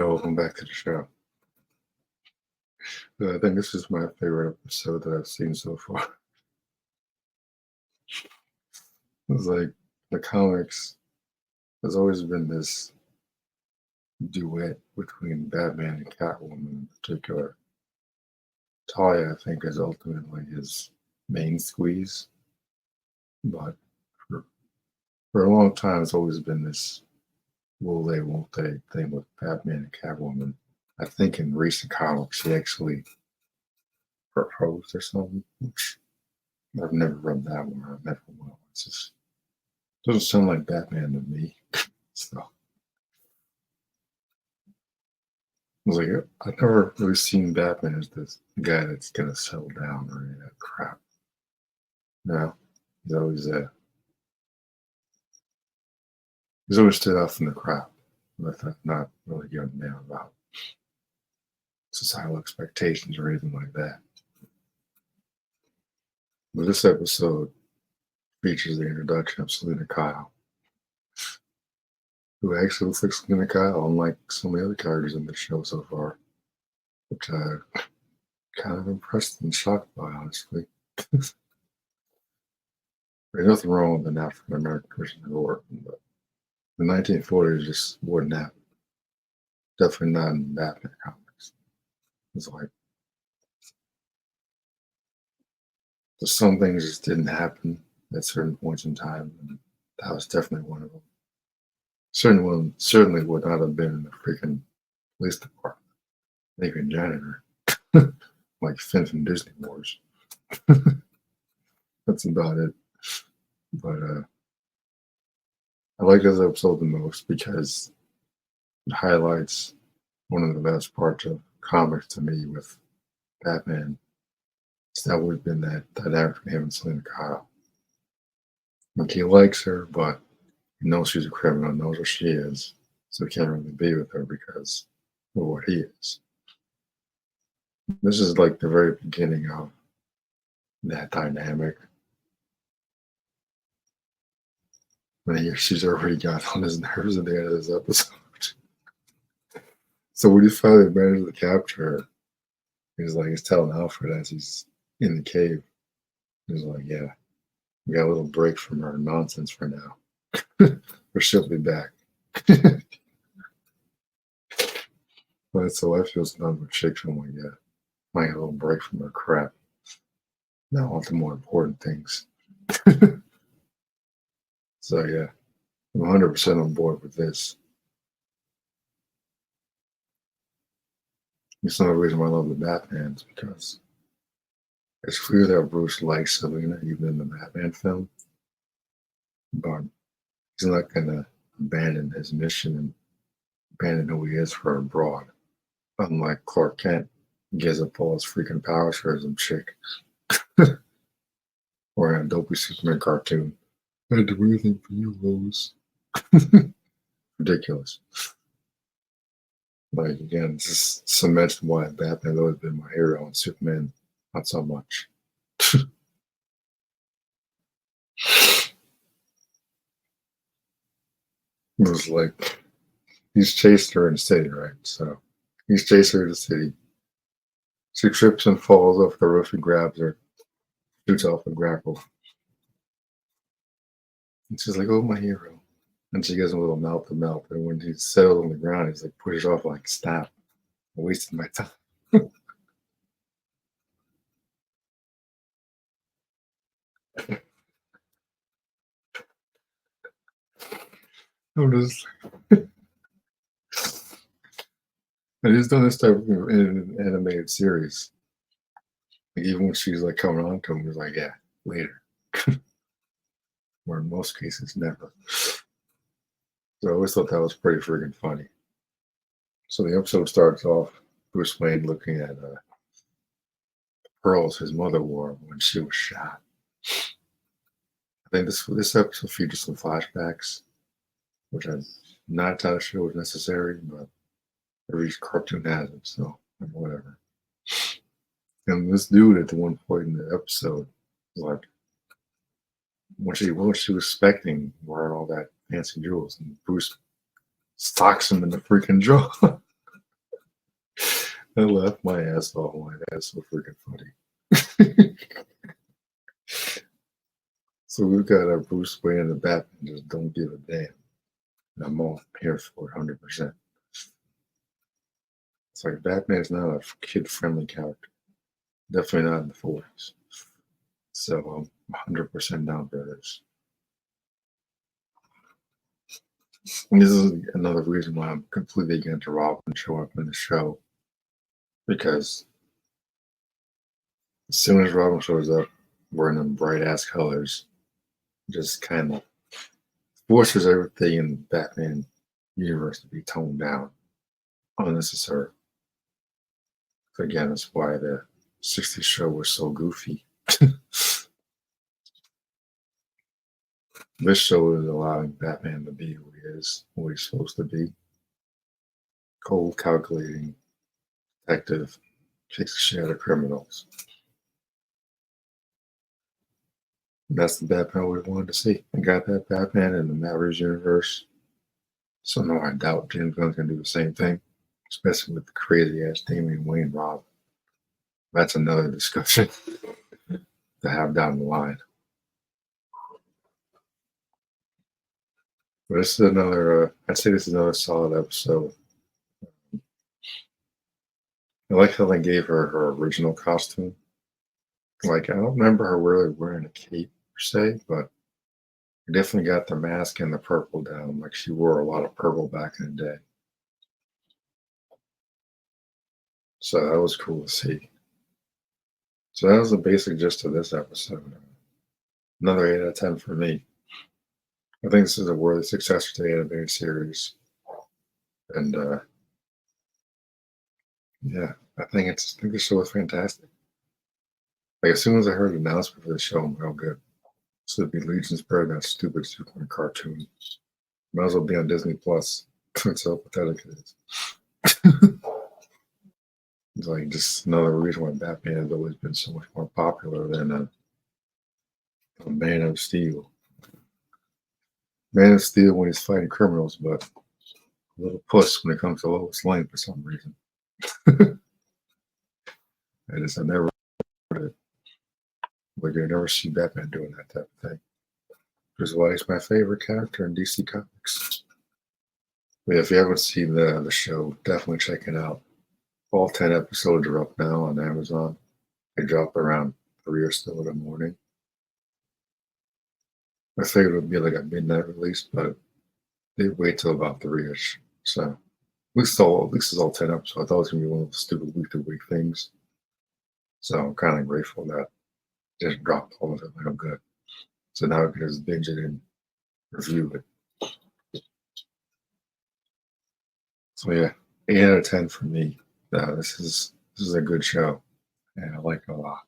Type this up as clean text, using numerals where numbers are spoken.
welcome back to the show. I think this is my favorite episode that I've seen so far. It's like the comics, there's always been this duet between Batman and Catwoman in particular. Talia, I think, is ultimately his main squeeze, but for a long time, it's always been this will they, won't they thing with Batman and Catwoman. I think in recent comics, he actually proposed or something, which I've never read that one. I've never will. It just doesn't sound like Batman to me. So I was like, I've never really seen Batman as this guy that's gonna settle down or any of that crap. No, he's always he's always stood out from the crowd, with not really giving a damn about societal expectations or anything like that. But this episode features the introduction of Selena Kyle, who actually looks like Selena Kyle, unlike so many other characters in the show so far, which I'm kind of impressed and shocked by, honestly. There's nothing wrong with an African American person in war, but the 1940s just wouldn't happen. Definitely not in Batman comics. It's like some things just didn't happen at certain points in time, and that was definitely one of them. Certainly would not have been in the freaking police department, maybe a janitor, like Finn from Disney Wars. That's about it. But I like this episode the most because it highlights one of the best parts of comics to me with Batman. So that would have been that dynamic from him and Selena Kyle. Like, he likes her, but he knows she's a criminal, knows what she is, so he can't really be with her because of what he is. This is like the very beginning of that dynamic. When she's already got on his nerves at the end of this episode. So when he finally manages to capture her, he's telling Alfred as he's in the cave. He's like, yeah, we got a little break from her nonsense for now. But she'll be back. But so I feel sometimes with chicks, I'm like, yeah, I get a little break from her crap. Now on to more important things. So yeah, I'm 100% on board with this. It's another reason why I love the Batman is because it's clear that Bruce likes Selena, even in the Batman film, but he's not going to abandon his mission and abandon who he is for a broad. Unlike Clark Kent, he gives up all his freaking powers for some chick. Or in a dopey Superman cartoon. I had to do everything for you, Rose. Ridiculous. Like, again, this cements why Batman's always been my hero and Superman not so much. It was like he's chased her in the city, right? So he's chasing her in the city. She trips and falls off the roof and grabs her, shoots off a grapple. And she's like, oh, my hero. And she gives him a little mouth to mouth. And when he's settled on the ground, he's like, pushes off like, stop. I'm wasting my time. I'm just, and he's done this type of in an animated series. Like, even when she's like coming on to him, he's like, yeah, later. Or in most cases, never. So I always thought that was pretty freaking funny. So the episode starts off Bruce Wayne looking at pearls his mother wore when she was shot. I think this episode features some flashbacks, which I'm not entirely sure was necessary, but every cartoon has it, so whatever. And this dude at the one point in the episode was like, what she was expecting wearing all that fancy jewels, and Bruce socks him in the freaking jaw. I laughed my ass off when that's so freaking funny. So we've got our Bruce Wayne and the Batman just don't give a damn. And I'm all here for it 100%. It's like Batman is not a kid friendly character. Definitely not in the 40s. So I'm 100% down for this. And this is another reason why I'm completely against Robin showing up in the show. Because as soon as Robin shows up wearing them bright ass colors, just kind of forces everything in the Batman universe to be toned down. Unnecessary. So again, that's why the 60s show was so goofy. This show is allowing Batman to be who he is, who he's supposed to be. Cold, calculating detective, kicks the shit out of criminals. That's the Batman we wanted to see. I got that Batman in the Mavericks universe. So no, I doubt James Gunn's gonna do the same thing, especially with the crazy ass Damian Wayne Rob. That's another discussion to have down the line. But this is another, I'd say this is another solid episode. I like how they gave her her original costume. Like, I don't remember her really wearing a cape per se, but I definitely got the mask and the purple down. Like, she wore a lot of purple back in the day. So that was cool to see. So that was the basic gist of this episode. Another 8 out of 10 for me. I think this is a worthy successor to the animated series. And yeah, I think the show was fantastic. Like, as soon as I heard the announcement for the show, I'm like, oh good. This would be Legion spread that stupid Superman cartoon. Might as well be on Disney Plus. That's how pathetic it is. It's like just another reason why Batman has always been so much more popular than a Man of Steel. Man of Steel when he's fighting criminals, but a little puss when it comes to Lois Lane for some reason. I never heard it. Like, you never see Batman doing that type of thing. Which is why he's my favorite character in DC Comics. But if you haven't seen the show, definitely check it out. All 10 episodes are up now on Amazon. They drop around 3 or so in the morning. I figured it would be like a midnight release, but they wait till about 3-ish. So at least it's all 10 episodes. I thought it was gonna be one of those stupid week to week things. So I'm kind of grateful that they just dropped all of it. Like, I'm good. So now I can just binge it and review it. So yeah, 8 out of 10 for me. This is a good show, and I like it a lot.